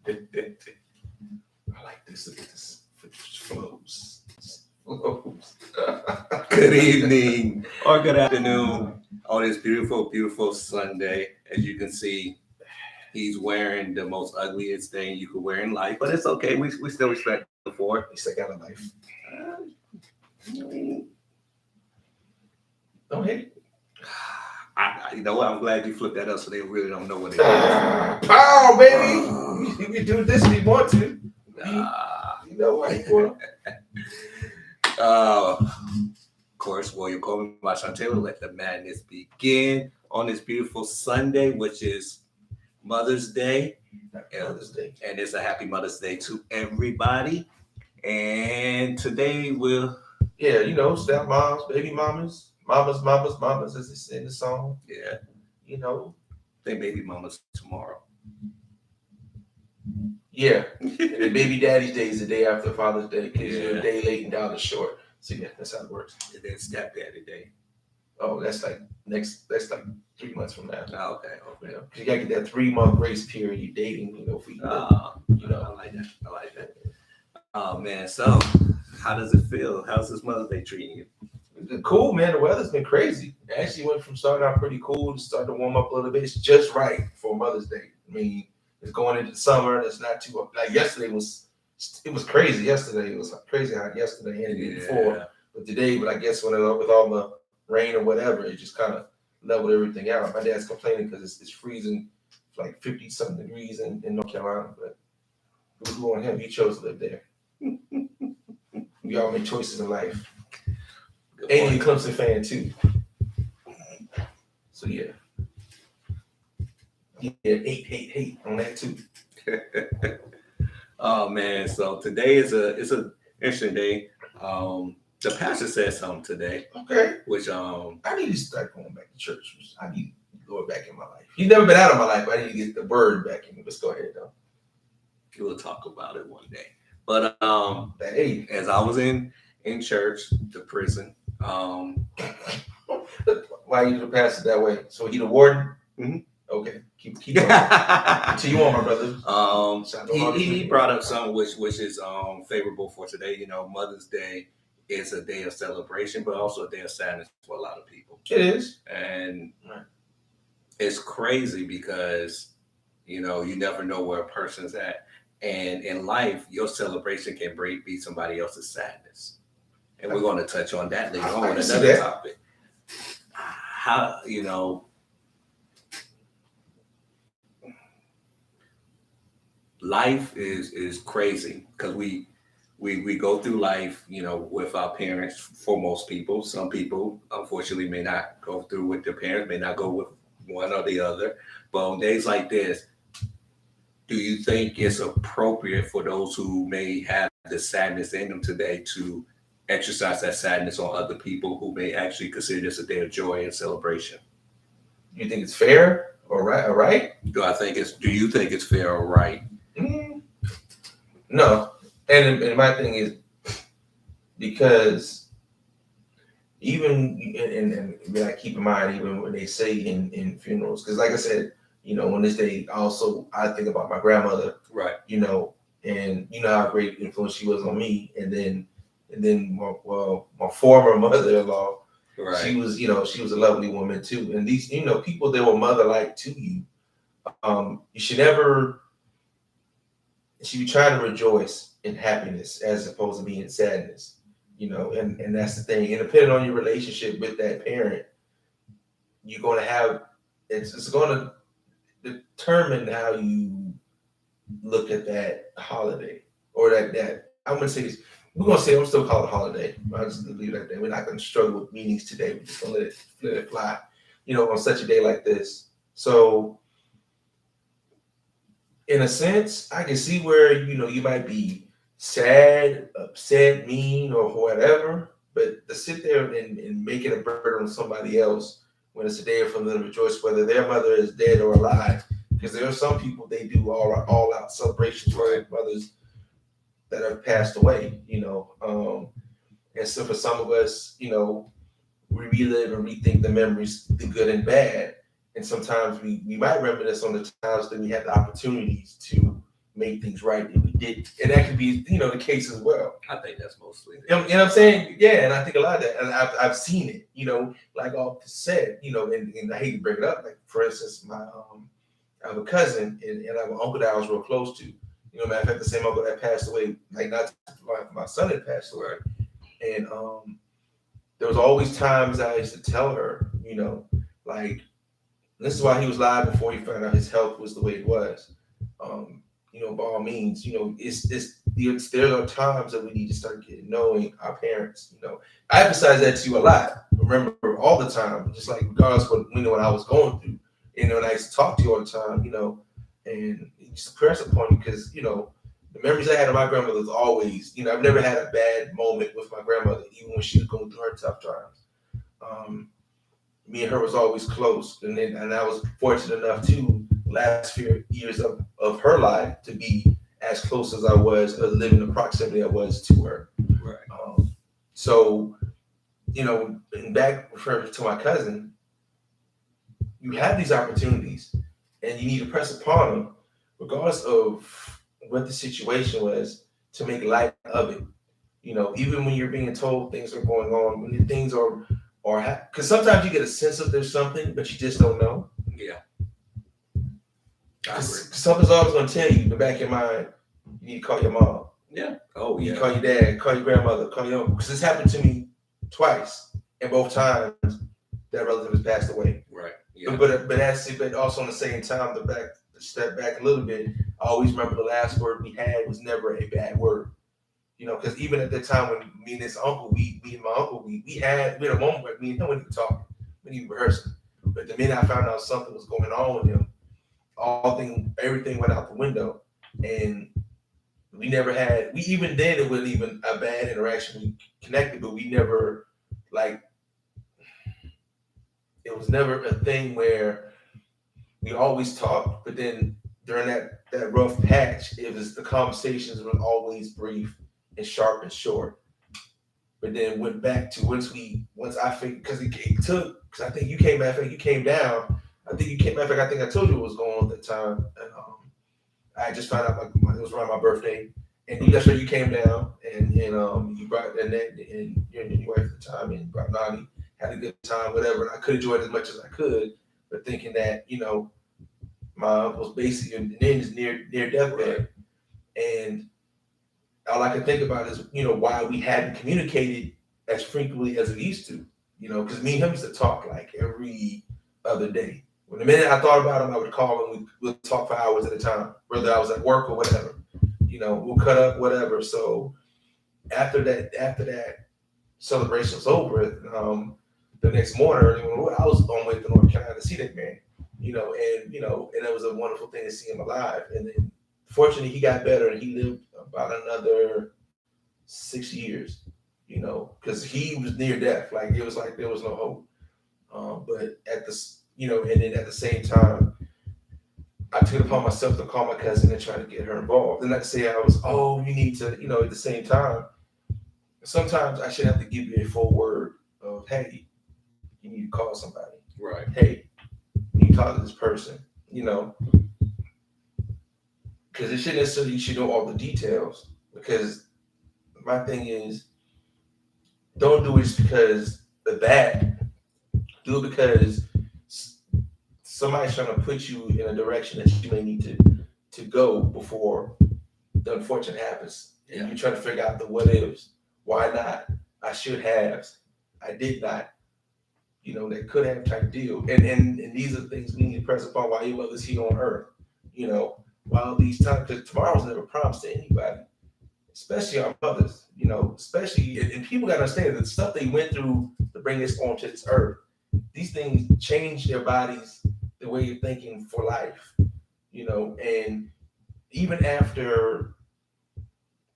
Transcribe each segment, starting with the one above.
I like this. Look at this. Flows. Flows. Good evening or good afternoon on this beautiful, beautiful Sunday. As you can see, he's wearing the most ugliest thing you could wear in life, but it's okay. We still respect him for it. At least I got a life. Uh, Don't hate it. you know what? I'm glad you flipped that up so they really don't know what it is. Pow, baby. You can do this if you want to. You know what you want. Of course, William Coleman, Marshawn Taylor, let the madness begin on this beautiful Sunday, which is Mother's Day. Mother's Day. And it's a happy Mother's Day to everybody. And today we'll... Yeah, you know, stepmoms, baby mamas, mamas, as they say in the song. Yeah. You know. They baby mamas tomorrow. Yeah. And the baby daddy's day is the day after Father's Day because you're a day late and down the short. So yeah, that's how it works. And then stepdaddy day. Oh, that's like 3 months from now. Oh, okay. You know, you gotta get that 3-month grace period. You dating, you know, for you. You know, I like that. Oh man, so how does it feel? How's this Mother's Day treating you? Cool, man. The weather's been crazy. It actually went from starting out pretty cool to start to warm up a little bit. It's just right for Mother's Day. I mean, it's going into the summer and it's not too like yesterday was crazy. Yesterday it was crazy hot yesterday and the day before. But today, I guess with all the rain or whatever, it just kind of leveled everything out. My dad's complaining because it's freezing like 50 something degrees in North Carolina, but it was on him. He chose to live there. We all make choices in life. And you're a Clemson fan too. So yeah. Yeah, hate on that too. Oh man, so today is an interesting day. The pastor said something today. Okay. Which I need to start going back to church. I need the Lord back in my life. He's never been out of my life, but I need to get the word back in me. Let's go ahead though. We'll talk about it one day. But hey, as I was in church, the prison. Why you the pastor that way? So he the warden? Mm-hmm. Okay, keep on. So you want my brother? He brought up something which is favorable for today. You know, Mother's Day is a day of celebration, but also a day of sadness for a lot of people. It is, and it's crazy because you know you never know where a person's at, and in life, your celebration can be somebody else's sadness. And we're going to touch on that later on with another topic. How, you know, life is crazy because we go through life, you know, with our parents for most people. Some people, unfortunately, may not go through with their parents, may not go with one or the other. But on days like this, do you think it's appropriate for those who may have the sadness in them today to exercise that sadness on other people who may actually consider this a day of joy and celebration? You think it's fair or right? Do you think it's fair or right? No. And my thing is because even and I keep in mind even when they say in funerals, because like I said, you know, on this day also I think about my grandmother. Right. You know, and you know how great influence she was on me, and then my former mother-in-law, right. She was a lovely woman too. And these, you know, people that were mother-like to you, you should be trying to rejoice in happiness as opposed to being sadness, you know, and that's the thing. And depending on your relationship with that parent, you're going to have, it's going to determine how you look at that holiday or that I'm going to say this. We're going to say, I'm still call it a holiday. I'll just leave it like that. We're not going to struggle with meanings today. We're just going to let it fly, you know, on such a day like this. So, in a sense, I can see where, you know, you might be sad, upset, mean, or whatever. But to sit there and make it a burden on somebody else when it's a day for them to rejoice, whether their mother is dead or alive. Because there are some people, they do all out celebrations for their mothers that have passed away, you know. And so for some of us, you know, we relive and rethink the memories, the good and bad. And sometimes we might reminisce on the times that we had the opportunities to made things right and we did, and that could be the case as well. I think that's mostly. You know what I'm saying? Yeah, and I think a lot of that, and I've seen it. Like I said, and I hate to bring it up. Like for instance, I have a cousin and I have an uncle that I was real close to. Matter of fact, the same uncle that passed away, like not my son had passed away, and there was always times I used to tell her, like this is why he was alive before he found out his health was the way it was. By all means, there are times that we need to start knowing our parents. I emphasize that to you a lot. Remember all the time, just like regardless what what I was going through. And I used to talk to you all the time, and just press upon you because the memories I had of my grandmother was always, I've never had a bad moment with my grandmother, even when she was going through her tough times. Me and her was always close, and I was fortunate enough to last few years of her life to be as close as I was, living the proximity I was to her. Right. So, and back referring to my cousin, you have these opportunities, and you need to press upon them, regardless of what the situation was, to make light of it. Even when you're being told things are going on, when things are because sometimes you get a sense of there's something, but you just don't know. Yeah. Something's always going to tell you in the back of your mind, you need to call your mom. Yeah. Oh, yeah. You call your dad, call your grandmother, call your uncle. Because this happened to me twice, and both times that relative has passed away. Right. Yeah. But also on the same time, to step back a little bit, I always remember the last word we had was never a bad word. Because even at that time when me and this uncle, me and my uncle, we had a moment where me and him weren't even talking, we didn't even rehearsing. But the minute I found out something was going on with him, everything went out the window, and we never had. Even then, it wasn't even a bad interaction. We connected, but we never it was never a thing where we always talked. But then during that rough patch, the conversations were always brief and sharp and short. But then went back to once I figured, because I think you came back, you came down. I think you came back. I think I told you what was going on at the time. And I just found out it was around my birthday, and that's where you came down, and you brought Annette and your wife at the time, and brought Nani, had a good time, whatever. And I could enjoy it as much as I could, but thinking that my uncle was basically near deathbed, and all I can think about is why we hadn't communicated as frequently as we used to. Because me and him used to talk like every other day. When the minute I thought about him, I would call him. We'd talk for hours at a time, whether I was at work or whatever. We'll cut up, whatever. So after that celebration was over, the next morning, I was on my way to North Carolina to see that man. And it was a wonderful thing to see him alive. And then, fortunately, he got better and he lived about another 6 years. Because he was near death. Like it was like there was no hope. But at and then at the same time, I took it upon myself to call my cousin and try to get her involved. And not to say I was, you need to, at the same time, sometimes I should have to give you a full word of, hey, you need to call somebody. Right. Hey, you need to talk to this person, because it shouldn't necessarily, you should know all the details. Because my thing is, don't do it just because of that. Do it because somebody's trying to put you in a direction that you may need to go before the unfortunate happens. Yeah. And you're trying to figure out the what ifs. Why not? I should have. I did not. That could have type deal. And these are the things we need to press upon while your mother's here on earth. While these times, because tomorrow's never promised to anybody, especially our mothers, especially, and people got to understand that the stuff they went through to bring this onto this earth, these things change their bodies, the way you're thinking for life, and even after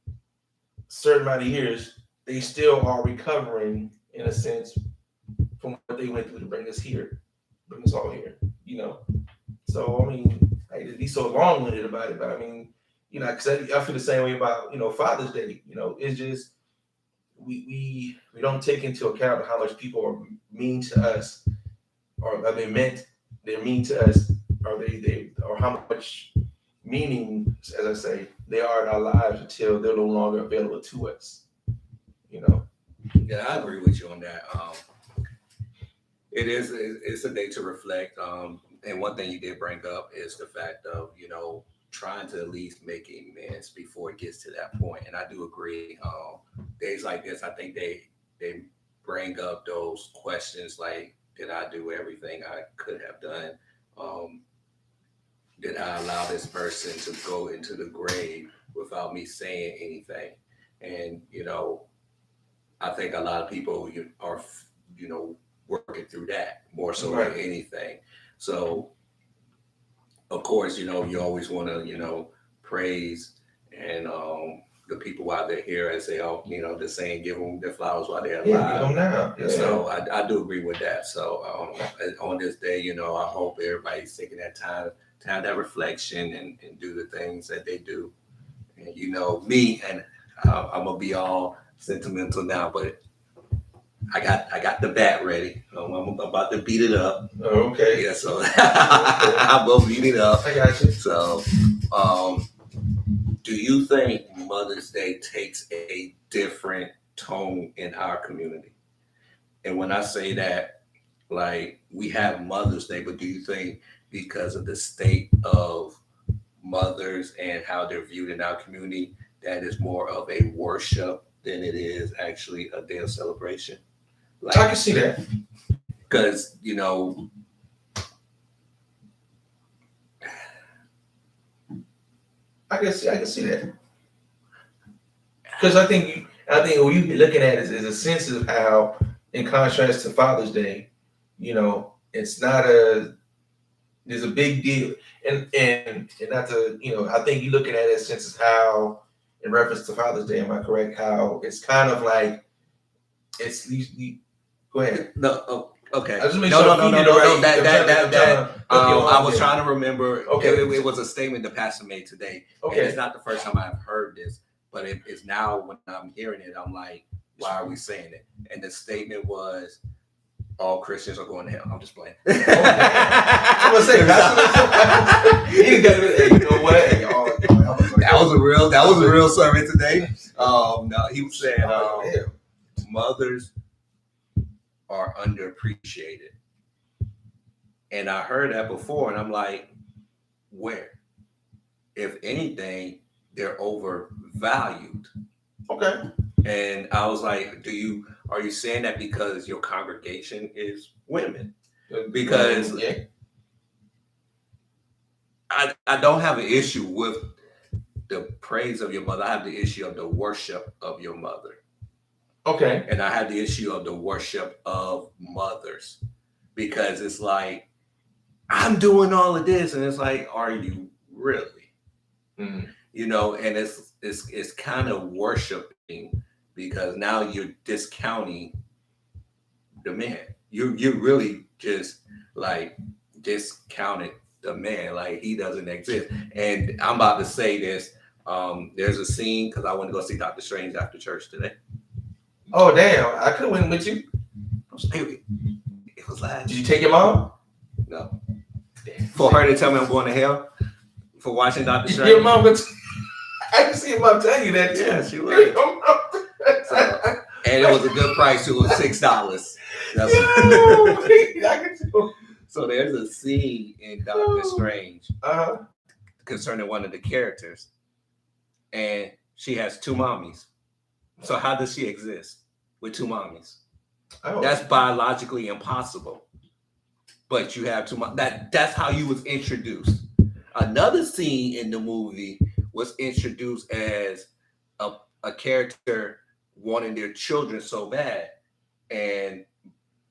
a certain amount of years, they still are recovering in a sense from what they went through to bring us all here, So, I mean, I hate to be so long-winded about it, but I mean, because I feel the same way about, Father's Day, it's just, we don't take into account how much people are mean to us, or they're mean to us, or how much meaning, as I say, they are in our lives until they're no longer available to us. You know. Yeah, I agree with you on that. It's a day to reflect. And one thing you did bring up is the fact of, trying to at least make amends before it gets to that point. And I do agree. Days like this, I think they bring up those questions like, did I do everything I could have done? Um, did I allow this person to go into the grave without me saying anything? And I think a lot of people are working through that more so than Right. anything. So of course, you always want to, praise and the people while they're here, as they all, the saying, give them their flowers while they're Yeah, give them alive. now. Yeah. So I do agree with that. So on this day, I hope everybody's taking that time to have that reflection and do the things that they do. And me, and I'm gonna be all sentimental now, but I got the bat ready. I'm about to beat it up. Okay. Yeah, so I'm gonna beat it up. I got you. So, do you think Mother's Day takes a different tone in our community? And when I say that, like, we have Mother's Day, but do you think because of the state of mothers and how they're viewed in our community, that is more of a worship than it is actually a day of celebration? I can see that. Because, I can see that. Because I think what you're looking at is a sense of how, in contrast to Father's Day, it's not there's a big deal, and not to, I think you're looking at it in a sense of how, in reference to Father's Day, am I correct? How it's kind of like it's go ahead. No, okay. I just make No. sure I'm feeding it right. I was trying to remember. Okay. It was a statement the pastor made today. Okay. And it's not the first time I've heard this, but it's now when I'm hearing it, I'm like, why are we saying it? And the statement was, all Christians are going to hell. I'm just playing. I'm gonna say you know what? That was a real sermon today. No, he was saying mothers are underappreciated. And I heard that before, and I'm like, where? If anything, they're overvalued. Okay. And I was like, are you saying that because your congregation is women? Because I don't have an issue with the praise of your mother. I have the issue of the worship of your mother. Okay. And I have the issue of the worship of mothers, because it's like, I'm doing all of this, and it's like, are you really? Mm-hmm. And it's kind of worshiping, because now you're discounting the man. You really just like discounted the man, like he doesn't exist. And I'm about to say this. There's a scene, because I went to go see Doctor Strange after church today. Oh damn! I could have went with you. It was last. Did you take your mom? No. For her to tell me I'm going to hell for watching Doctor Strange. Your mom would. I can see your mom tell you that too. Yeah, she would. So, and it was a good price too. It was $6. So there's a scene in Doctor Strange concerning one of the characters, and she has two mommies. So how does she exist with two mommies? Oh. That's biologically impossible. But you have two moms. That's how you was introduced. Another scene in the movie was introduced as a character wanting their children so bad, and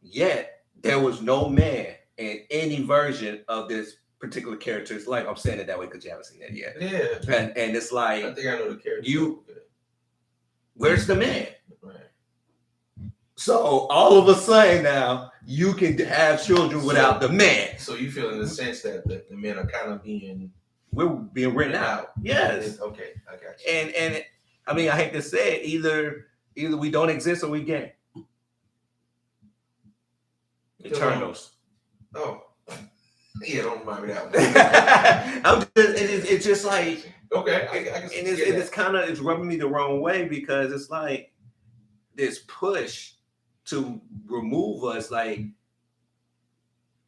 yet there was no man in any version of this particular character's life. I'm saying it that way because you haven't seen it yet. Yeah. And it's like, I think I know the character. Where's the man? Right. So all of a sudden now you can have children without the man. So you feel in the sense that the men are kind of we're being written out. Yes. Okay, I got you. And I mean, I hate to say it, either we don't exist or we gain. Eternals. Oh. Yeah, don't remind me that one. It's just like, Okay, I can and see it's kind of, it's rubbing me the wrong way, because it's like this push to remove us. Like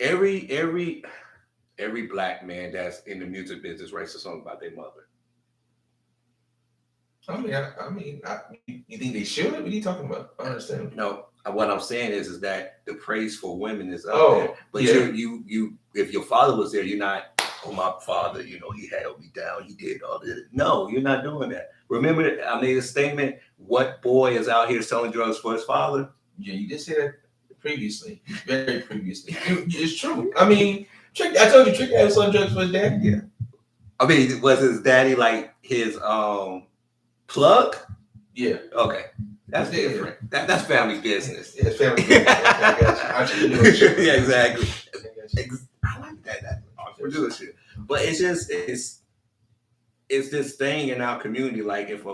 every black man that's in the music business writes a song about their mother. You think they should? What are you talking about? I understand. No, what I'm saying is that the praise for women is up there. Oh, But yeah. you, if your father was there, you're not, oh, my father, he held me down, he did all this. No, you're not doing that. Remember, I made a statement, what boy is out here selling drugs for his father? Yeah, you did say that previously, very previously. It's true. I mean, I told you Trick had selling drugs for his dad. Yeah. I mean, was his daddy like his plug? Yeah. Okay. That's different. That's family business. Yeah, it's family business. Okay, yeah, exactly. I like that entrepreneurship. But it's just it's this thing in our community. Like if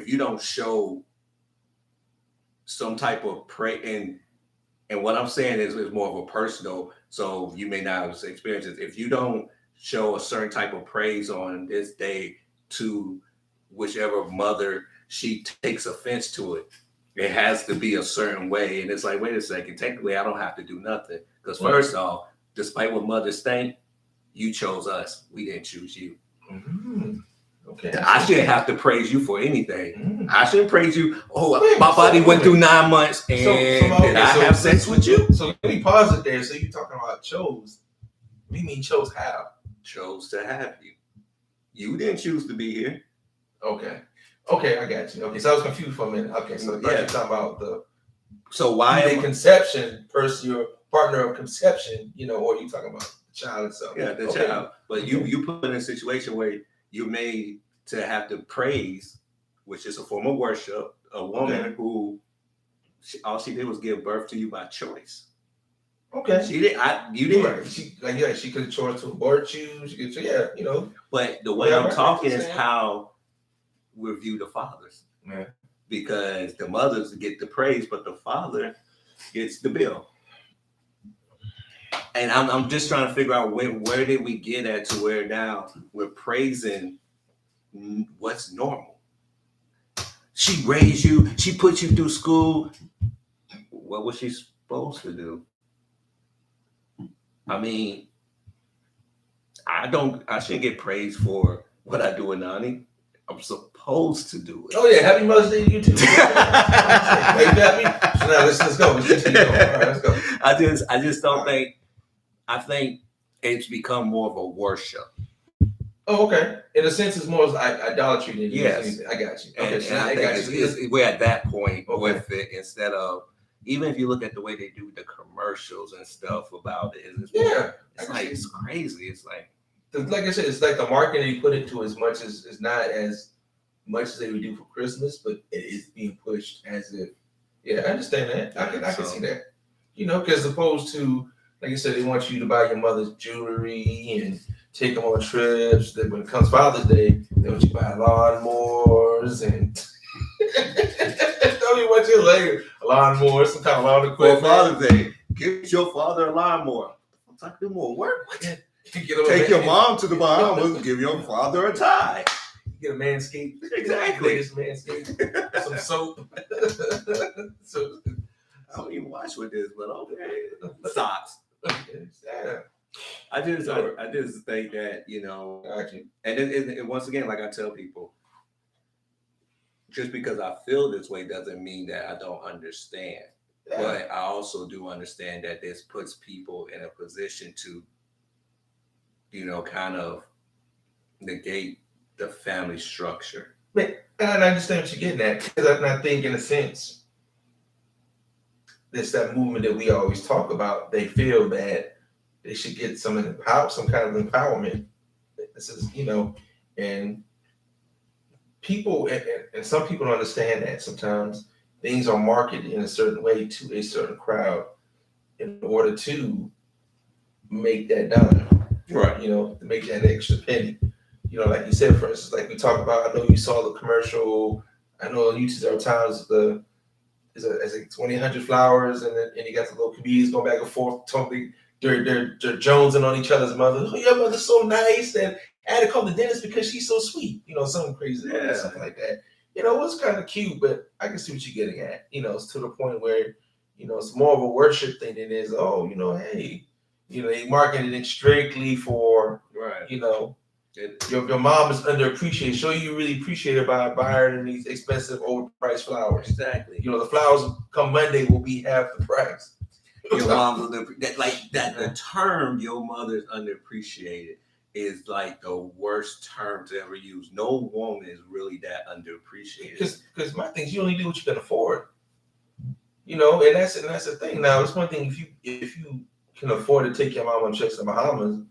you don't show some type of and what I'm saying is more of a personal. So you may not have experienced it. If you don't show a certain type of praise on this day to whichever mother, she takes offense to it. It has to be a certain way. And it's like, wait a second, technically I don't have to do nothing. Because first off, despite what mothers think, you chose us. We didn't choose you. Mm-hmm. Okay. I shouldn't have to praise you for anything. Mm-hmm. I shouldn't praise you. Oh, my body went through 9 months and did I have sex with you? So let me pause it there. So you're talking about chose. What do you mean chose how? Chose to have you. You didn't choose to be here. Okay, I got you. Okay, so I was confused for a minute. Okay, so you're talking about the conception person, your partner of conception, or you talking about the child itself? Yeah, the child. But you put in a situation where you're made to have to praise, which is a form of worship, a woman who all she did was give birth to you by choice. Okay. She did. You didn't. Right. She could have chosen to abort you. She could, But the way I'm talking is how we view the fathers. Yeah. Because the mothers get the praise, but the father gets the bill. And I'm just trying to figure out where did we get at to where now we're praising what's normal. She raised you. She put you through school. What was she supposed to do? I mean, I shouldn't get praised for what I do with Nani. I'm supposed to do it. Oh yeah, happy Mother's Day to you too. You got me. So now let's go. All right, let's go. I just don't think. I think it's become more of a worship. Oh, okay. In a sense, it's more idolatry than anything. I got you. Okay, so I think we're at that point with it instead of. Even if you look at the way they do the commercials and stuff about it, it's crazy. It's like I said, it's like the marketing they put into as much as it's not as much as they would do for Christmas, but it is being pushed as if. Yeah, I understand that. I can see that. Because opposed to, like I said, they want you to buy your mother's jewelry and take them on trips. Then when it comes Father's Day, they want you to buy lawnmowers and. Tell me what you later. A lawnmower, some kind of lawn equipment. For Father's Day, give your father a lawnmower. I do more work. Take your mom to the Bahamas. Give your father a tie. Get a Manscaped. Exactly. Manscaped. Some soap. I don't even watch with this, but okay. Socks. Yeah. I just think that and once again, like I tell people. Just because I feel this way doesn't mean that I don't understand. Yeah. But I also do understand that this puts people in a position to, kind of negate the family structure. And I understand what you're getting at, because I think, in a sense, it's that movement that we always talk about. They feel that they should get some kind of empowerment. This is, and people, and some people don't understand that sometimes things are marketed in a certain way to a certain crowd in order to make that dime, right? To make that extra penny. Like you said, for instance, like we talked about, I know you saw the commercial. I know on YouTube there are times it's like 2,100 flowers, and you got the little comedians going back and forth, totally they're jonesing on each other's mother. Oh, your mother's so nice, and I had to call the dentist because she's so sweet. Something crazy, something like that. It's kind of cute, but I can see what you're getting at. It's to the point where, it's more of a worship thing than it is. Oh, hey, they marketed it strictly for right. Your mom is underappreciated. Show you really appreciate her by buying these expensive, overpriced flowers. Exactly. The flowers come Monday will be half the price. Your mom's that. The term "your mother's underappreciated" is like the worst term to ever use. No woman is really that underappreciated. Because my thing is, you only do what you can afford. And that's the thing. Now, it's one thing if you can afford to take your mom on trips to Bahamas,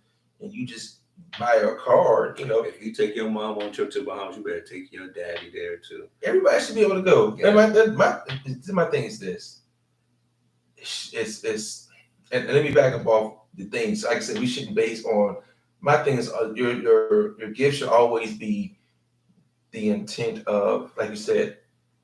and you just buy a car. If you take your mom on a trip to Bahamas, you better take your daddy there too. Everybody should be able to go. Yeah. My thing is this. It's and let me back up off the things. Like I said, we shouldn't base on. My thing is your gift should always be the intent of, like you said,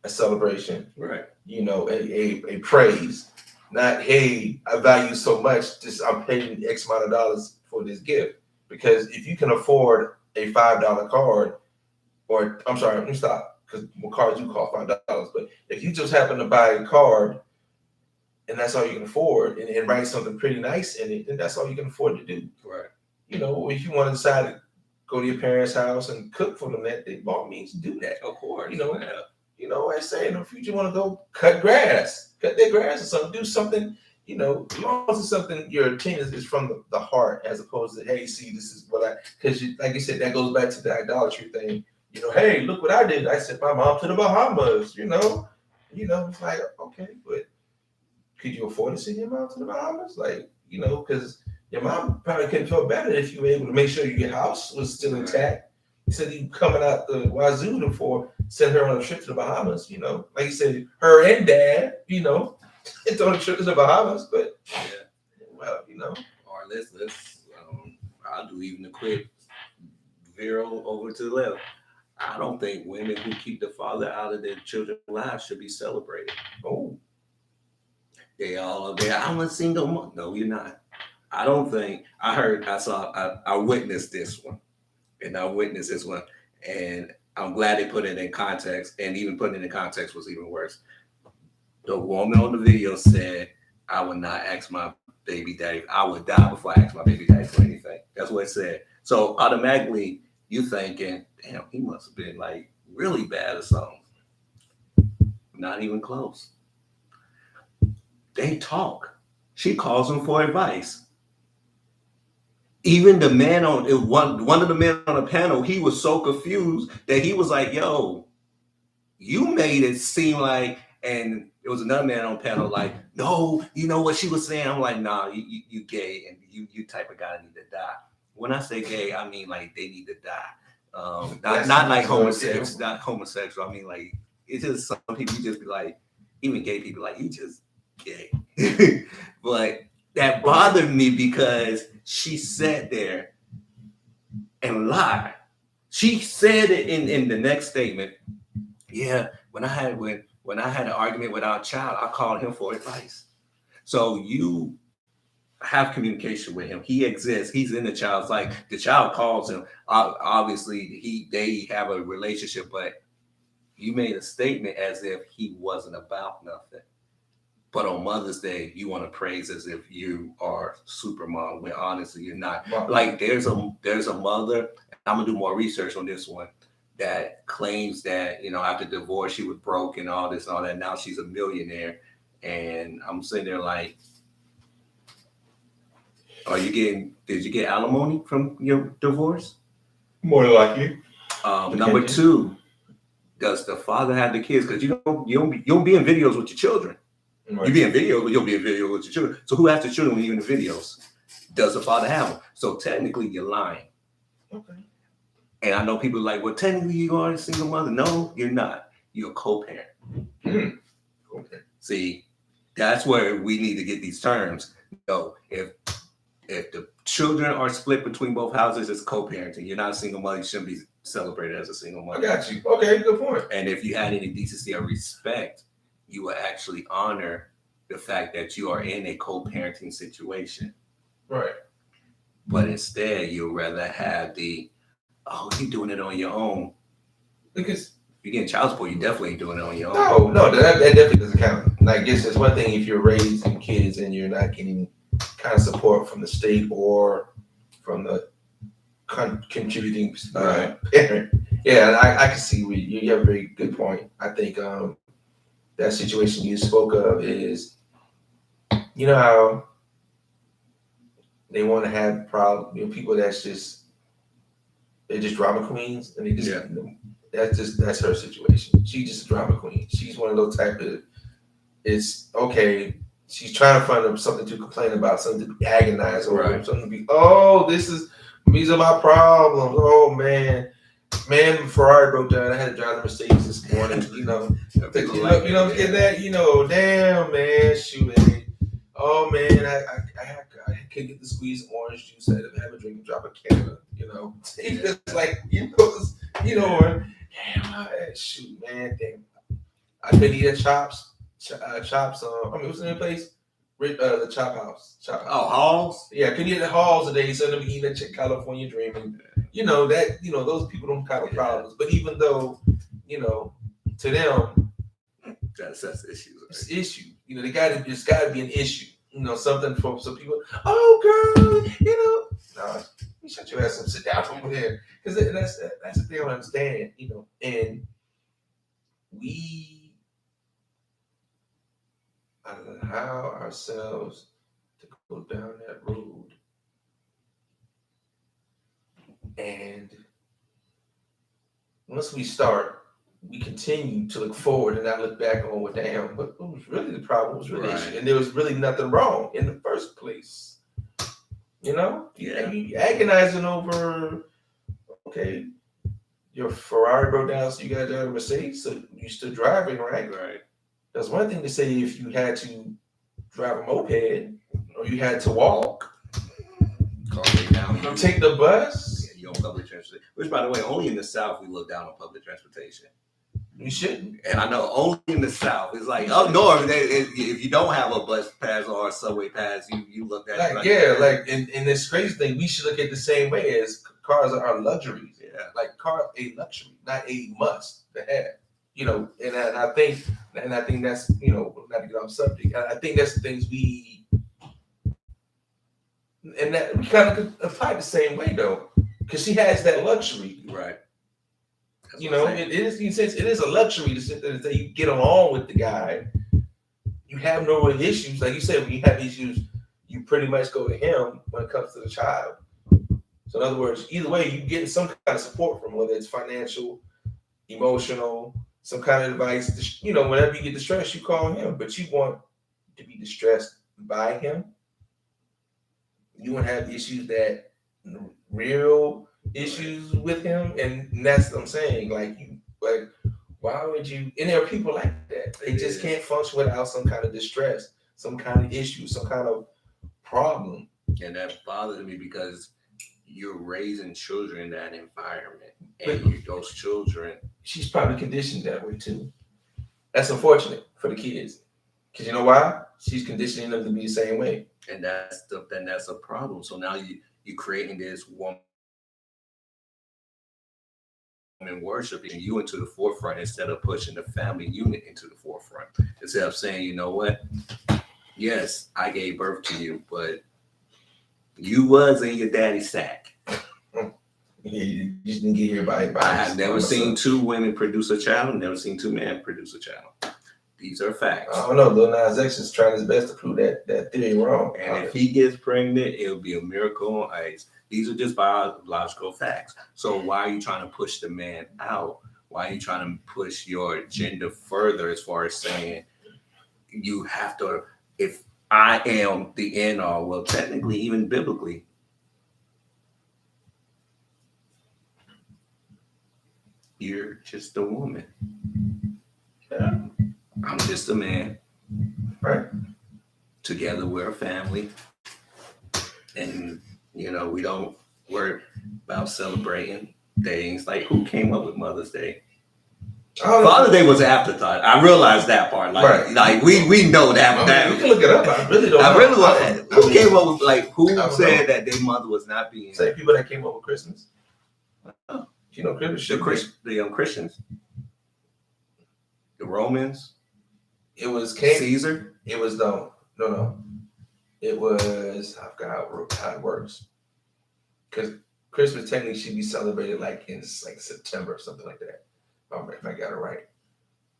a celebration. Right. A praise. Not, hey, I value so much, just I'm paying X amount of dollars for this gift. Because if you can afford a $5 card, or I'm sorry, let me stop, because cards do cost $5. But if you just happen to buy a card and that's all you can afford, and write something pretty nice in it, then that's all you can afford to do. Right. If you want to decide to go to your parents' house and cook for them, that by all means do that. Of course. I say in the future, you want to go cut their grass or something, do something. As long as it's something your intent is from the heart, as opposed to, hey, see, this is what because like you said, that goes back to the idolatry thing. Hey, look what I did. I sent my mom to the Bahamas. It's like, okay, but could you afford to send your mom to the Bahamas? Because your mom probably couldn't feel better if you were able to make sure your house was still intact. Instead of you coming out the wazoo for send her on a trip to the Bahamas. Like you said, her and dad, it's on a trip to the Bahamas, but well, Or let's I'll do even a quick veer over to the left. I don't think women who keep the father out of their children's lives should be celebrated. Oh, they all are there. I'm a single mom. No, you're not. I don't think. I witnessed this one, and I'm glad they put it in context. And even putting it in context was even worse. The woman on the video said, "I would not ask my baby daddy. I would die before I ask my baby daddy for anything." That's what it said. So automatically, you thinking, "Damn, he must have been like really bad or something." Not even close. They talk. She calls him for advice. Even the man one of the men on the panel, he was so confused that he was like, "Yo, you made it seem like," and it was another man on the panel like, "No, you know what she was saying." I'm like, "Nah, you gay and you type of guy need to die." When I say gay, I mean like they need to die. Not like homosexual, not homosexual. I mean like it's just some people just be like, even gay people like, you just gay. But that bothered me because she sat there and lied. She said it in the next statement. Yeah, when I had an argument with our child, I called him for advice. So you have communication with him. He exists. He's in the child's life. The child calls him. Obviously, they have a relationship, but you made a statement as if he wasn't about nothing. But on Mother's Day, you want to praise as if you are super mom, when honestly you're not. Wow. Like there's a mother, I'm gonna do more research on this one, that claims that, after divorce, she was broke and all this and all that. Now she's a millionaire. And I'm sitting there like, did you get alimony from your divorce? More likely. Number two, does the father have the kids? Because you don't be in videos with your children. Right. You be in videos, but you'll be in video with your children. So who has the children when you're in the videos? Does the father have them? So technically you're lying. Okay. And I know people are like, well, technically you are a single mother. No, you're not. You're a co-parent. Okay. See, that's where we need to get these terms. If the children are split between both houses, it's co-parenting. You're not a single mother. You shouldn't be celebrated as a single mother. I got you. Okay, good point. And if you had any decency or respect, you will actually honor the fact that you are in a co-parenting situation. Right. But instead, you'd rather have you're doing it on your own. Because If you're getting child support, you definitely ain't doing it on your own. no, that definitely doesn't count. Like, it's one thing if you're raising kids and you're not getting kind of support from the state or from the contributing parent. Yeah, and I can see where you have a very good point. I think that situation you spoke of is, you know how they want to have people that's just they're just drama queens, and they just Yeah. that's her situation. She's just a drama queen. She's one of those type of it's okay. She's trying to find something to complain about, something to agonize over, Right. something to be. These are my problems. Oh man, Ferrari broke down. I had to drive the Mercedes this morning. You know, I'm getting that. You know, damn man, shoot. Oh man, I couldn't get the squeezed orange juice. I had to have a drink and drop a Canada. You know, it's like and shoot, man, damn. I couldn't eat at Chops. What's the name of the place? The Chop House. Oh, Halls? Yeah, couldn't eat at Halls today. So I'm eating at California Dreaming. You know that. You know those people don't have problems. But even though, to them, that's issues. Right? It's issue. You know, there's got to be an issue. You know, something for some people. Oh, girl, no, you shut your ass up, sit down over there, because that's the thing I don't understand. You know, and we allow ourselves to go down that road, and once we start, we continue to look forward and not look back on what damn what was really the problem, what was really the issue, and there was really nothing wrong in the first place. You know, you agonizing over okay, your Ferrari broke down, so you got to drive a Mercedes, so you still driving, right? Right. That's one thing to say if you had to drive a moped or you had to walk. Down. Take the bus. Yeah, you on public transportation. Which, by the way, only in the South we look down on public transportation. You shouldn't. And I know only in the South. It's like up north, if you don't have a bus pass or a subway pass, you look at it. And this crazy thing, we should look at it the same way as cars are luxuries. Yeah. Like cars a luxury, not a must to have. You know, and I think that's, not to get off subject. I think that's the things and that we kind of could apply the same way though, because she has that luxury, right? That's it is a luxury to sit there and say you get along with the guy. You have no real issues, like you said. When you have issues, you pretty much go to him when it comes to the child. So in other words, either way, you get some kind of support from him, whether it's financial, emotional, some kind of advice. Whenever you get distressed, you call him, but you want to be distressed by him. You won't have issues real issues with him, and that's what I'm saying. Why would you? And there are people like that. They just can't function without some kind of distress, some kind of issue, some kind of problem. And that bothers me because you're raising children in that environment, and those children. She's probably conditioned that way too. That's unfortunate for the kids, because you know why? She's conditioning them to be the same way. And that's a problem. So now you're creating this woman worshiping you into the forefront instead of pushing the family unit into the forefront. Instead of saying, you know what? Yes, I gave birth to you, but you was in your daddy's sack. You just didn't get here by I have never seen two women produce a child, never seen two men produce a child. These are facts. I don't know. Lil Nas X is trying his best to prove that theory wrong. And if he gets pregnant, it'll be a miracle on ice. These are just biological facts. So why are you trying to push the man out? Why are you trying to push your agenda further as far as saying you have to, if I am the end all, well, technically, even biblically, you're just a woman. Yeah. I'm just a man. Right. Together we're a family. And, we don't worry about celebrating things. Like, who came up with Mother's Day? Father's Day was an afterthought. I realized that part. Like we know that. You can look it up. I really don't. Who came up with who said that their mother was not being? Same people that came up with Christmas. You know, Christmas. The Christians, the Romans. It was Caesar. It was no. It was, I forgot how it works. Because Christmas technically should be celebrated in September or something like that. If I got it right.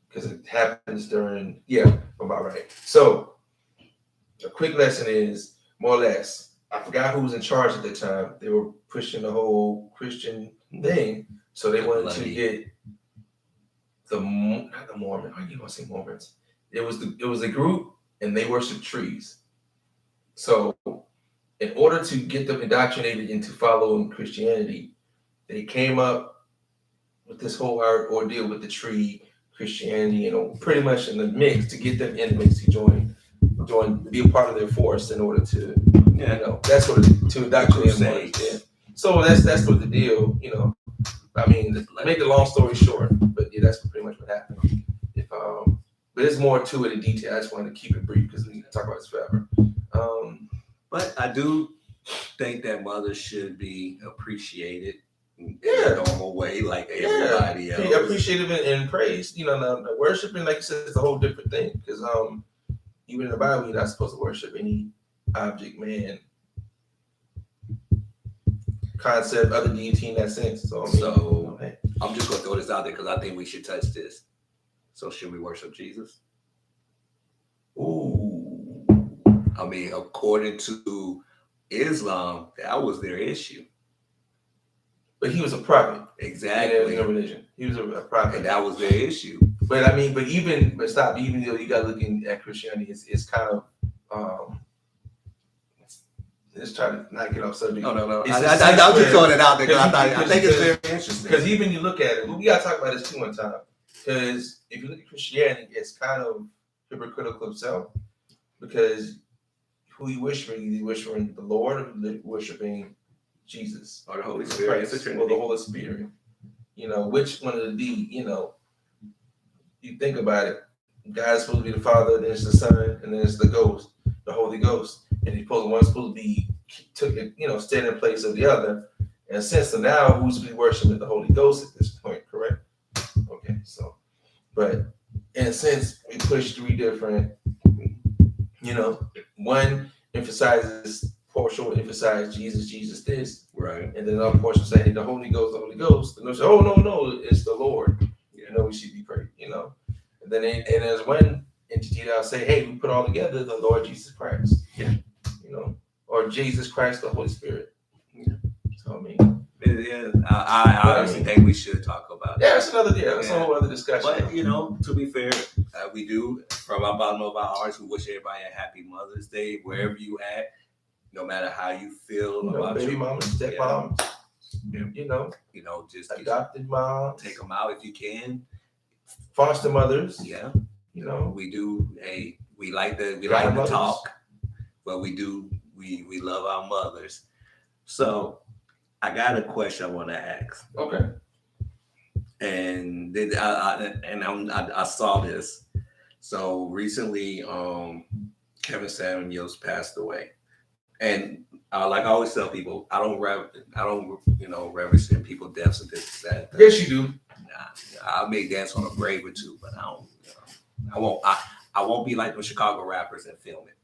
Because it happens during, I'm about right. So a quick lesson is more or less, I forgot who was in charge at the time. They were pushing the whole Christian thing. So they wanted to get not the Mormon. How do you want to say Mormons? It was a group and they worship trees. So in order to get them indoctrinated into following Christianity, they came up with this whole ordeal with the tree, Christianity, pretty much in the mix to get them in the mix to join, be a part of their force in order to, that's what to indoctrinate them. Yeah. So that's what the deal, I mean, to make the long story short, but that's pretty much what happened. But there's more to it in detail. I just wanted to keep it brief because we can talk about this forever. But I do think that mothers should be appreciated in a normal way, like everybody else. Yeah, appreciated and praised. The worshiping, like you said, is a whole different thing. Because even in the Bible, you're not supposed to worship any object, man, concept, other deity in that sense. So I'm just going to throw this out there because I think we should touch this. So should we worship Jesus? Ooh. I mean, according to Islam, that was their issue. But he was a prophet. Exactly. In a religion. He was a prophet. And that was their issue. But even though you got to look at Christianity, it's kind of, let's try to not get off subject. No. I'm just throwing it out there because I think it's very interesting. Because even you look at it, we got to talk about this too one time. Because if you look at Christianity, it's kind of hypocritical itself. Because who you worshiping the Lord, or you worshiping Jesus, or the Holy Spirit, or the Holy Spirit? Which one of the D? You think about it. God is supposed to be the Father, then it's the Son, and then it's the Ghost, the Holy Ghost, and one's supposed to be stand in place of the other. And since now, who's supposed to be worshiping the Holy Ghost at this point? Correct. Okay, so, but in a sense, we push three different. One emphasizes partial, emphasize Jesus this, right, and then another portion saying the Holy Ghost, and they say, oh no, it's the Lord. We should be praying. And then and there's one entity that'll say, hey, we put all together the Lord Jesus Christ, or Jesus Christ, the Holy Spirit. So I honestly think we should talk about that. Yeah, that's another that's a whole other discussion. But to be fair, we do from our bottom of our hearts, we wish everybody a happy Mother's Day wherever you at, no matter how you feel about baby mamas, step moms, just adopted moms, take them out if you can, foster mothers. Yeah, we do. Hey, we like to talk, but we love our mothers. So I got a question I want to ask. Okay. And then I saw this. So recently, Kevin Samuels passed away, and like I always tell people, I don't reverence in people's deaths and this that. Yes, you do. Nah, I may dance on a grave or two, but I won't. I won't be like the Chicago rappers and film it.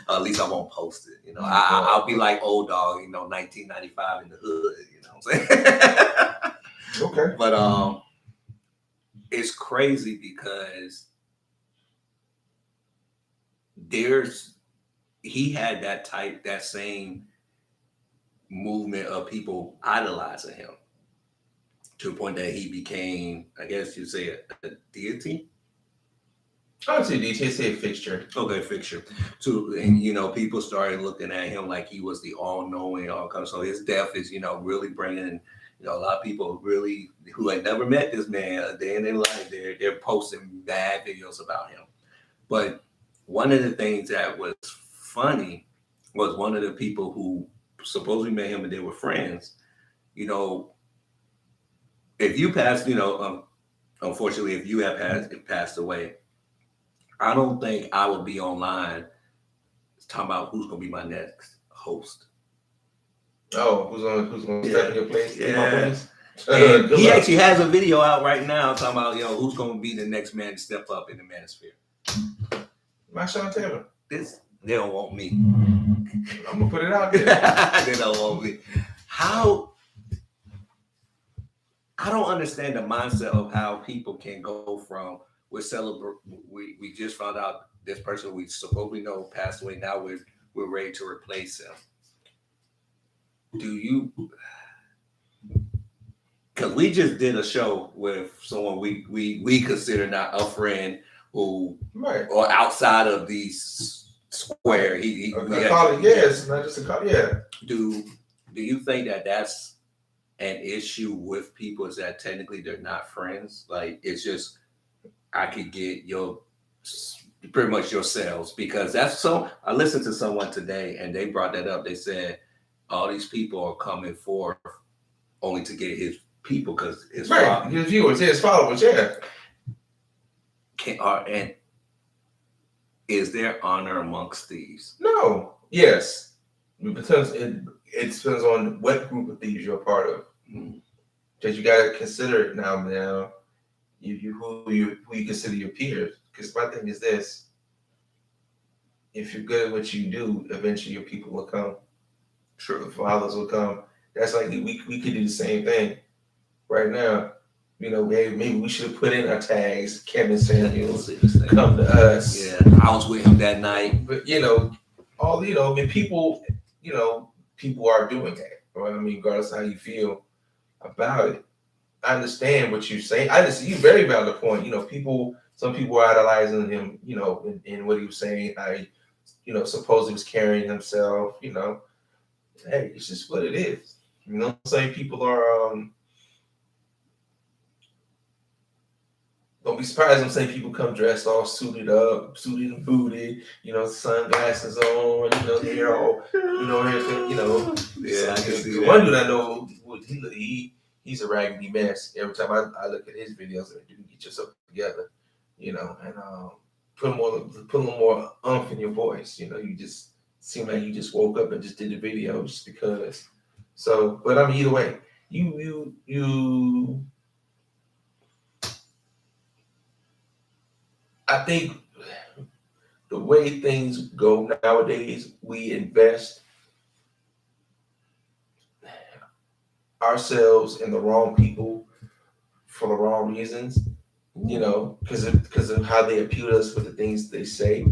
At least I won't post it. I'll be like Old Dog, 1995 in the hood. What I'm saying? Okay. But it's crazy because he had that same movement of people idolizing him to the point that he became, I guess you'd say, a deity. I would say deity, say a fixture. Okay, fixture. And people started looking at him like he was the all-knowing, so his death is, really bringing, a lot of people really who had never met this man a day in their life, they're posting bad videos about him. But one of the things that was funny was one of the people who supposedly met him and they were friends, if you pass, unfortunately, if you have passed away, I don't think I would be online talking about who's gonna be my next host. Oh, who's gonna step in your place? Take my place? And Good he luck. actually has a video out right now talking about who's gonna be the next man to step up in the manosphere. My Sean Taylor. They don't want me. I'm gonna put it out there. They don't want me. How? I don't understand the mindset of how people can go from we just found out this person we supposedly know passed away. Now we're ready to replace him. Do you? Because we just did a show with someone we consider not a friend who Right. or outside of these square. He A colleague, yes, not just a colleague. Yeah. Do you think that that's an issue with people? Is that technically they're not friends? Like it's just I could get pretty much your sales because that's so. I listened to someone today and they brought that up. They said all these people are coming forth only to get his people because his right, his viewers, his followers, yeah. And is there honor amongst thieves? No. Yes. It depends on what group of thieves you're a part of. Because you got to consider it now. Who you consider your peers. Because my thing is this: if you're good at what you do, eventually your people will come. Sure, the followers will come. That's like we could do the same thing right now. Maybe we should have put in our tags. Kevin Samuels, come to us. Yeah, I was with him that night. But people, people are doing that. Right? I mean, regardless of how you feel about it, I understand what you're saying. I just you very valid point. Some people are idolizing him. In what he was saying, how he, supposedly was carrying himself. Hey, it's just what it is. Some people are. Don't be surprised when some people come dressed all suited up, suited and booted, sunglasses on, hair all, Yeah, I can see that. One dude I know, he's a raggedy mess. Every time I look at his videos, I'm like, dude, get yourself together, and put a little more umph in your voice. You just seem like you just woke up and just did the video just because. So, but I mean, either way, you. I think the way things go nowadays, we invest ourselves in the wrong people for the wrong reasons, because of how they appeal to us with the things they say,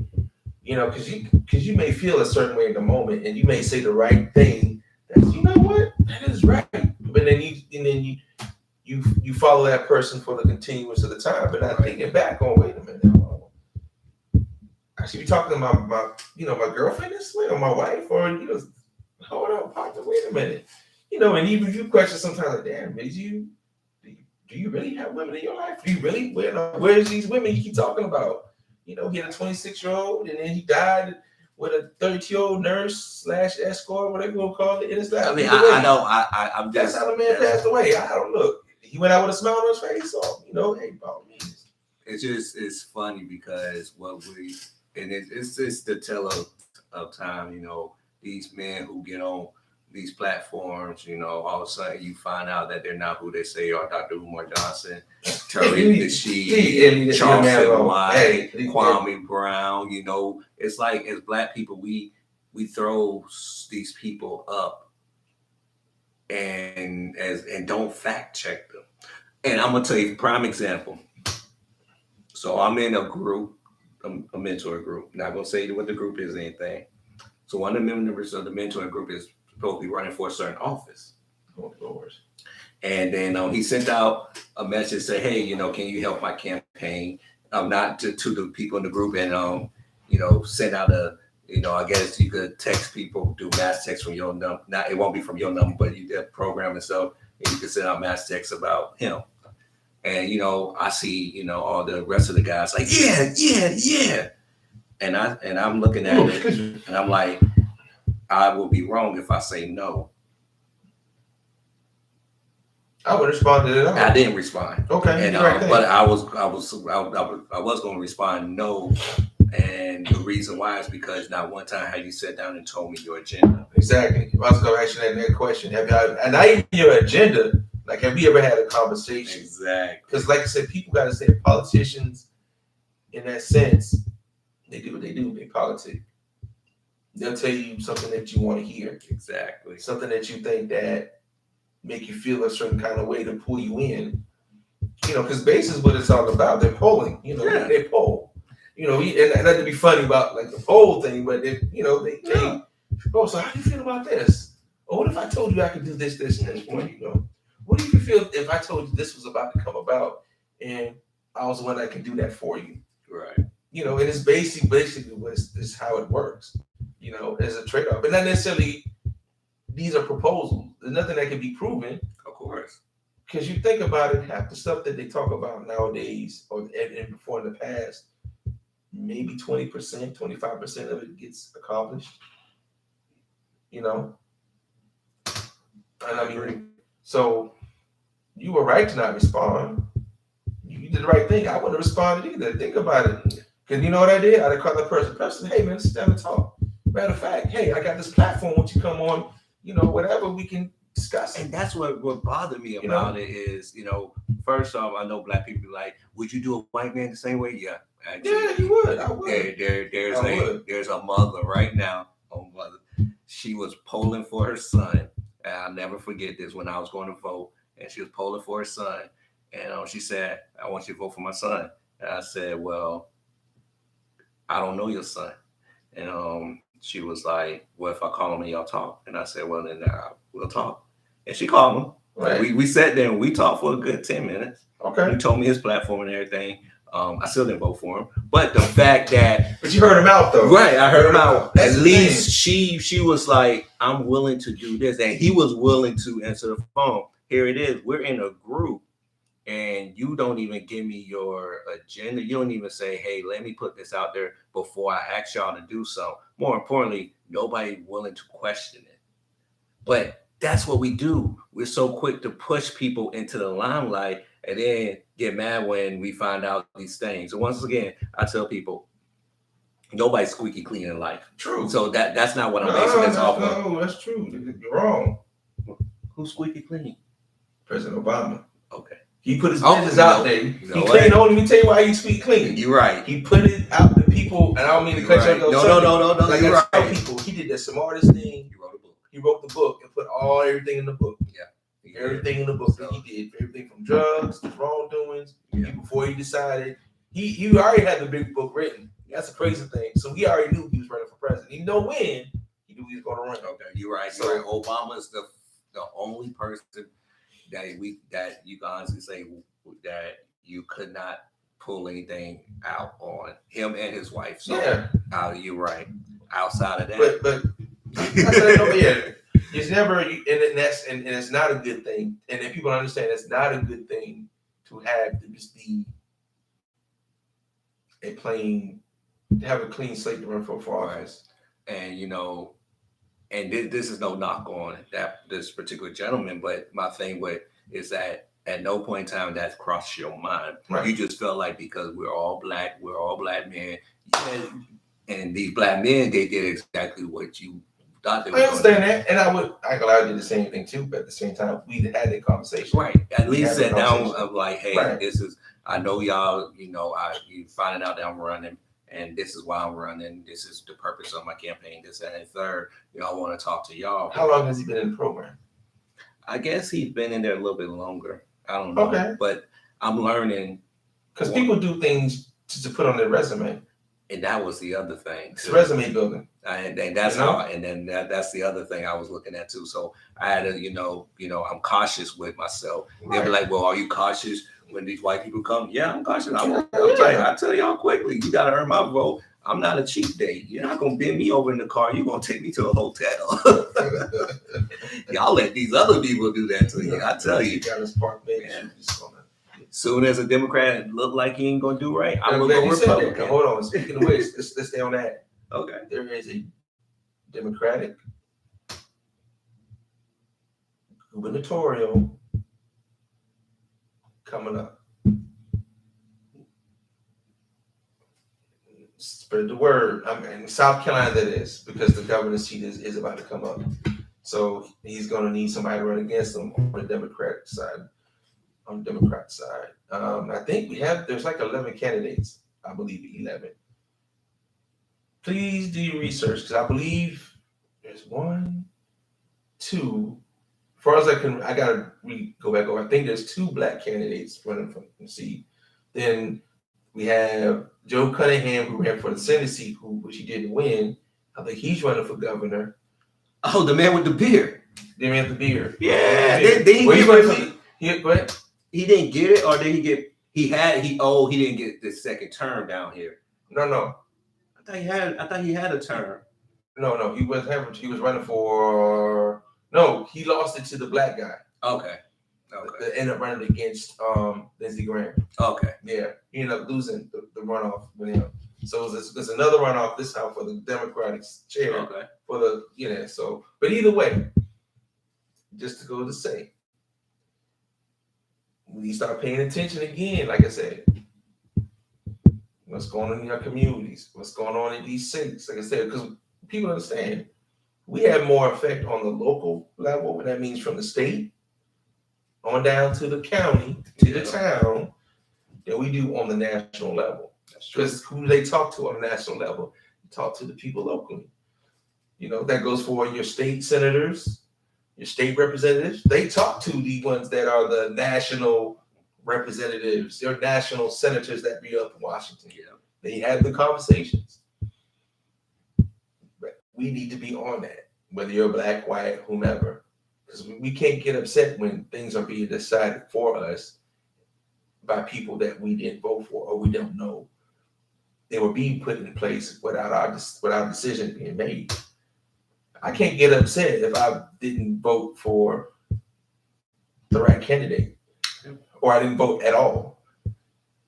because you may feel a certain way in the moment and you may say the right thing that is right, but then you follow that person for the continuance of the time, but not thinking back on, wait a minute. I should be talking about my girlfriend this way or my wife or hold on, partner, wait a minute. And even you question sometimes like, damn, do you really have women in your life? Do you really? Where's these women you keep talking about? He had a 26-year-old and then he died with a 30-year-old nurse / escort, whatever you want to call it. And it's like, I mean, I know. I'm that's how the man passed away. I don't look. He went out with a smile on his face, so hey, by all means. It's funny because it's just the tell of time. These men who get on these platforms, all of a sudden you find out that they're not who they say are. Dr. Umar Johnson, Tariq Nasheed, Charleston White, Kwame Brown. It's like as Black people, we throw these people up and don't fact check them. And I'm gonna tell you a prime example. So I'm in a group, a mentor group. Not gonna say what the group is or anything. So one of the members of the mentoring group is supposed to be running for a certain office. Oh, Lord. And then he sent out a message, say, hey, can you help my campaign? Not to the people in the group and, send out I guess you could text people, do mass text from your number. Not, it won't be from your number, but you get program and stuff. And you can send out mass texts about him. And, I see, all the rest of the guys like, yeah. And I'm looking at it and I'm like, I will be wrong if I say no. I would respond to it. I didn't respond. Okay, And right but I was going to respond no, and the reason why is because not one time have you sat down and told me your agenda. Exactly. I was going to ask you that question. Have you, and not even your agenda. Like, have we ever had a conversation? Exactly. Because, like I said, people got to say politicians, in that sense, they do what they do. They politic. They'll tell you something that you want to hear. Exactly. Something that you think that make you feel a certain kind of way to pull you in. You know, because base is what it's all about. They're polling. You know, they poll. You know, and not to be funny about like the poll thing, but they, you know, they came. Oh, so how do you feel about this? Or what if I told you I could do this, this, and this for you? You know, what do you feel if I told you this was about to come about and I was the one that could do that for you? Right. You know, and it's basically is how it works. You know, as a trade off, and not necessarily. These are proposals. There's nothing that can be proven. Of course. Because you think about it, half the stuff that they talk about nowadays, or and before in the past, maybe 20%, 25% of it gets accomplished. You know? And I mean, so you were right to not respond. You did the right thing. I wouldn't have responded either. Think about it. Because you know what I did? I'd have called the person, hey man, sit down and talk. Matter of fact, hey, I got this platform. Won't you come on? You know, whatever, we can discuss it. And that's what bothered me about it is, you know, first off, I know black people like, would you do a white man the same way? Yeah. Actually, yeah, you would. I would. There's a mother right now, she was polling for her son. And I'll never forget this when I was going to vote, and she was polling for her son. And she said, I want you to vote for my son. And I said, well, I don't know your son. And she was like, well, if I call him and y'all talk. And I said, well, then we'll talk. And she called him. Right. We sat there and we talked for a good 10 minutes. Okay. He told me his platform and everything. I still didn't vote for him. But the fact that... But you heard him out, though. Right, I heard him out. At least she was like, I'm willing to do this. And he was willing to answer the phone. Here it is. We're in a group. And you don't even give me your agenda. You don't even say, hey, let me put this out there before I ask y'all to do so. More importantly, nobody willing to question it. But that's what we do. We're so quick to push people into the limelight and then get mad when we find out these things. And once again, I tell people, nobody's squeaky clean in life. True. So that's not what I'm basing this off of. No, that's true. You're wrong. Who's squeaky clean? President Obama. Okay. He put his business out there. He clean. Let me tell you why he speak clean. You're right. He put it out to people, and I don't mean to cut you off. No. Like you're I tell right. people, he did the smartest thing. He wrote the book and put everything in the book. Yeah. Everything in the book that he did. Everything from drugs to wrongdoings. Yeah. Before he decided, he already had the big book written. That's a crazy thing. So he already knew he was running for president. He know when he knew he was going to run. Okay, you're right. So Obama's the only person that you can honestly say that you could not pull anything out on him and his wife. So you're right. Outside of that, but I said no, it's never, and it's not a good thing. And then people understand it's not a good thing to have to just be have a clean slate to run for office. And and this is no knock on this particular gentleman, but my thing is that at no point in time that's crossed your mind. Right. You just felt like because we're all black men, and these black men, they did exactly what you thought they were. I understand that, and I did the same thing too. But at the same time, we had that conversation. Right. At least sit down of like, hey, this is. I know y'all. You finding out that I'm running. And this is why I'm running. This is the purpose of my campaign. This and the third. I want to talk to y'all. How long has he been in the program? I guess he's been in there a little bit longer. I don't know. Okay. But I'm learning. Because people do things to put on their resume. And that was the other thing. It's resume building. And that's how. And then that's the other thing I was looking at too. So I had to, I'm cautious with myself. Right. They'll be like, well, are you cautious when these white people come? Yeah, I'm cautious. I tell y'all quickly, you got to earn my vote. I'm not a cheap date. You're not going to bend me over in the car. You're going to take me to a hotel. Y'all let these other people do that to you. I tell you. Soon as a Democrat look like he ain't going to do right, I'm going to go Republican. Hold on. Speaking of which, let's stay on that. Okay. There is a Democratic gubernatorial coming up. Spread the word. I mean, in South Carolina, that is because the governor's seat is about to come up. So he's going to need somebody to run against him on the Democratic side. On the Democrat side, I think there's like 11 candidates. I believe 11. Please do your research because I believe there's 1, 2. As far as I gotta go back over. I think there's 2 black candidates running from the seat. Then we have Joe Cunningham who ran for the Senate seat, which he didn't win. I think he's running for governor. Oh, the man with the beard. The man with the beard. Yeah. He didn't get it, or did he get? He didn't get the second term down here. No. I thought he had a term. No. He was running for. No, he lost it to the black guy. Okay. That ended up running against Lindsey Graham. Okay. Yeah, he ended up losing the runoff with him. So there's another runoff this time for the Democratic chair. Okay. For the so, but either way, just to go to say, when you start paying attention again, like I said, what's going on in our communities, what's going on in these states, like I said, because people understand we have more effect on the local level, and that means from the state on down to the county, to the town, than we do on the national level. Because who they talk to on the national level, you talk to the people locally. That goes for your state senators, your state representatives. They talk to the ones that are the national representatives, your national senators that be up in Washington. They have the conversations. But we need to be on that, whether you're black, white, whomever. Because we can't get upset when things are being decided for us by people that we didn't vote for or we don't know. They were being put in place without our decision being made. I can't get upset if I didn't vote for the right candidate or I didn't vote at all.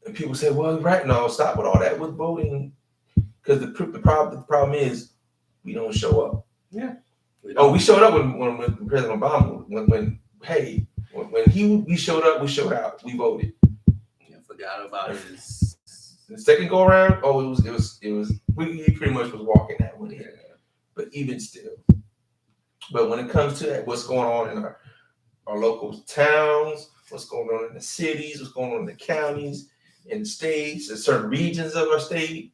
And people say, well, right, no, stop with all that with voting. Because the problem is we don't show up. Yeah. We showed up when President Obama, we showed up, we showed out, we voted. I forgot about his. The second go around, he pretty much was walking that one in. Yeah. But even still, but when it comes to that, what's going on in our local towns, what's going on in the cities, what's going on in the counties, in the states, in certain regions of our state,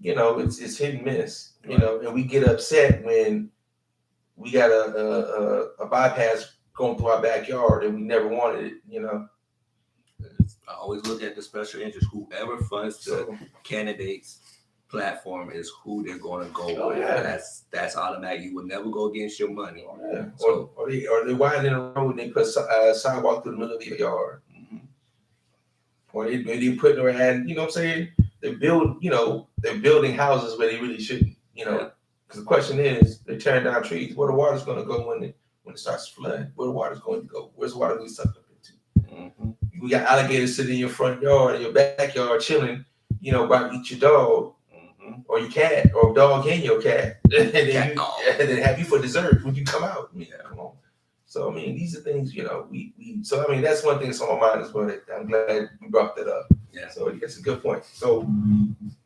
it's hit and miss. Right. And we get upset when we got a bypass going through our backyard and we never wanted it. I always look at the special interest. Whoever funds the candidates platform is who they're going to go with. Yeah. That's automatic. You will never go against your money. Oh, yeah. So, or they widen the road and they put a sidewalk through the middle of your yard. Mm-hmm. Or they put around, what I'm saying? They're building houses where they really shouldn't, Because the question is, they're tearing down trees. Where the water's going to go when it starts to flood? Where the water's going to go? Where's the water going to suck up into? Mm-hmm. We got alligators sitting in your front yard, in your backyard, chilling, about to eat your dog, mm-hmm. or your cat, or dog and your cat, and then have you for dessert when you come out. Come on. So these are things, that's one thing that's on my mind as well. I'm glad you brought that up. Yeah. So it's a good point. So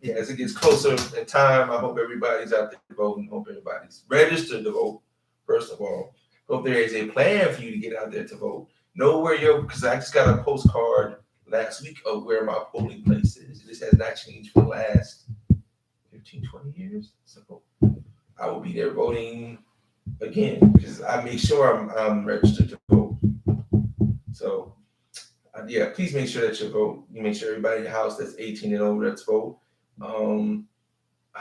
as it gets closer in time, I hope everybody's out there voting. Hope everybody's registered to vote. First of all, hope there is a plan for you to get out there to vote. Know where because I just got a postcard last week of where my polling place is. This has not changed for the last 15, 20 years. So I will be there voting again because I make sure I'm registered to vote. So please make sure that you vote. You make sure everybody in your house that's 18 and older that's vote. I'm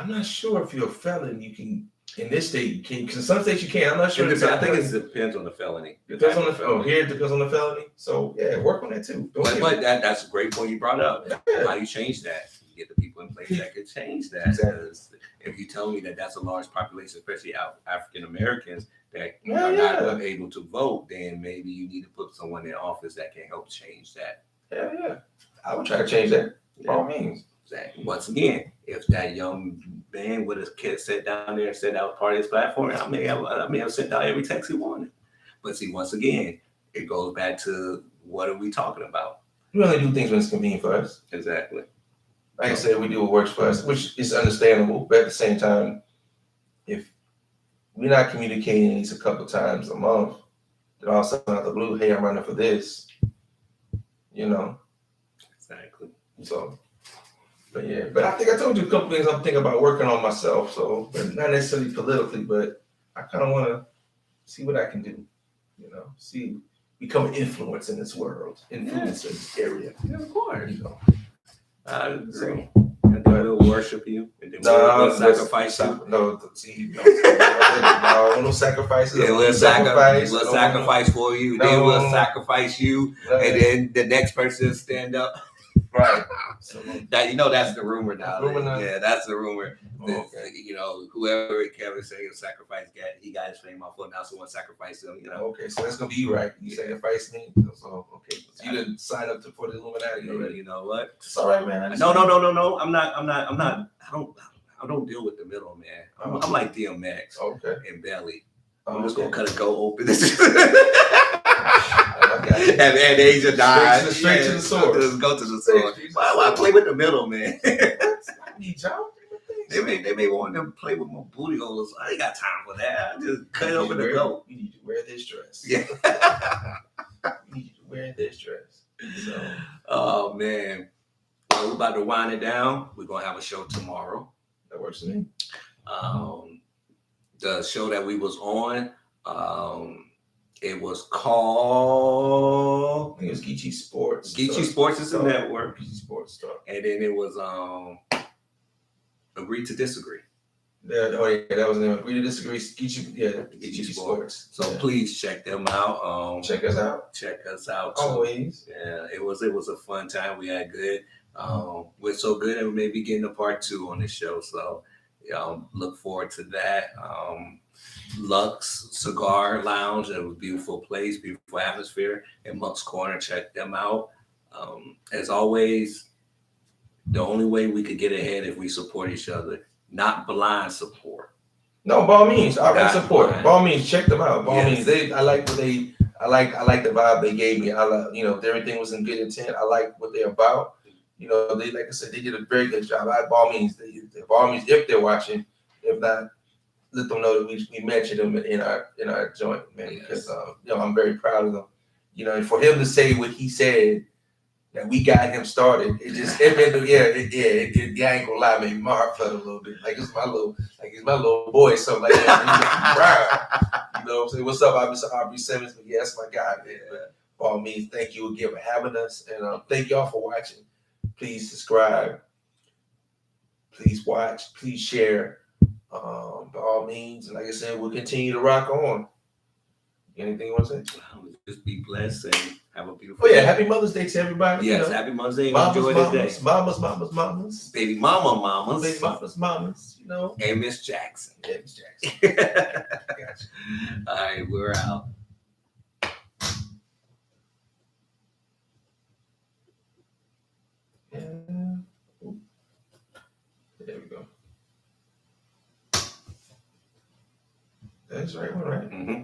not sure if you're a felon, you can. In this state, you can, because in some states you can't. I'm not sure. I think it depends on the felony. Here it depends on the felony. So work on that too. But that's a great point you brought up. Yeah. How do you change that? You get the people in place that could change that. Exactly. If you tell me that that's a large population, especially African Americans that are not able to vote, then maybe you need to put someone in office that can help change that. Yeah. I would try to change that. By all means. Exactly. Once again, if that young man with his kid sat down there and said that was part of his platform, I may have sent out every text he wanted. But see, once again, it goes back to what are we talking about? We only do things when it's convenient for us. Exactly. Like I said, we do what works for us, which is understandable. But at the same time, if we're not communicating at least a couple times a month, then all of a sudden out of the blue, hey, I'm running for this. You know. Exactly. So, but yeah, but I think I told you a couple things I'm thinking about working on myself. So, but not necessarily politically, but I kind of want to see what I can do. You know, see, become an influence in this world, influence in this area. Yeah, of course. You know, I agree. And then we'll worship you. And then we'll sacrifice you. No, see, no sacrifices. Yeah, we'll sacrifice for you. Then we'll sacrifice you. And then the next person stand up. Right. So, That that's the rumor now. Rumor. Yeah, that's the rumor. Okay. Whoever Kevin said he'll sacrifice, he got his fame off foot. Now someone sacrificed him. Okay, so that's gonna be you, right? You sacrifice me. So okay, you didn't sign up for the Illuminati already. You know what? It's all right, man. No. I'm not. I don't deal with the middle, man. I'm like DMX. Okay. And Belly. I'm just gonna cut a go open. And Asia died. Straight to the source. Just go to the source. Why play with the middle, man? They may want to play with my booty holes. I ain't got time for that. I just cut open the goat. You need to wear this dress. Yeah. You need to wear this dress. So. Oh man. Well, we're about to wind it down. We're gonna have a show tomorrow. That works for me. The show that we was on, it was called, I think it was Geechee Sports. Geechee Sports is a network. Geechee Sports Talk. And then it was Agree to Disagree. Yeah, that was the name. Agree to Disagree. Geechee Sports. So please check them out. Check us out. Check us out too. Always. Yeah, it was a fun time. We had good. We're so good, and we may be getting a part 2 on this show. So look forward to that. Lux Cigar Lounge, a beautiful place, beautiful atmosphere in Monk's Corner. Check them out. As always, the only way we could get ahead if we support each other, not blind support. No, by all means, I like support. By all means, check them out. By all means, I like the vibe they gave me. I like, everything was in good intent. I like what they're about. They, like I said, they did a very good job. By all means, if they're watching, if not, let them know that we mentioned them in our joint, man. Because I'm very proud of them. And for him to say what he said, that we got him started, I ain't gonna lie, made my heart flutter a little bit. Like it's my little boy, something like that. Proud. What I'm saying? What's up, Aubrey Simmons? But yeah, that's my guy, man. But by all means, thank you again for having us, and thank y'all for watching. Please subscribe. Please watch. Please share. By all means, and like I said, we'll continue to rock on. Anything you want to say? Just be blessed and have a beautiful day. Happy Mother's Day to everybody. Yes, happy Mother's Day. Enjoy the day. Mamas. Baby mamas. Baby mamas, And Miss Jackson. Yeah, Miss Jackson. Gotcha. All right, we're out. There we go. That's the right one, right? Mm-hmm.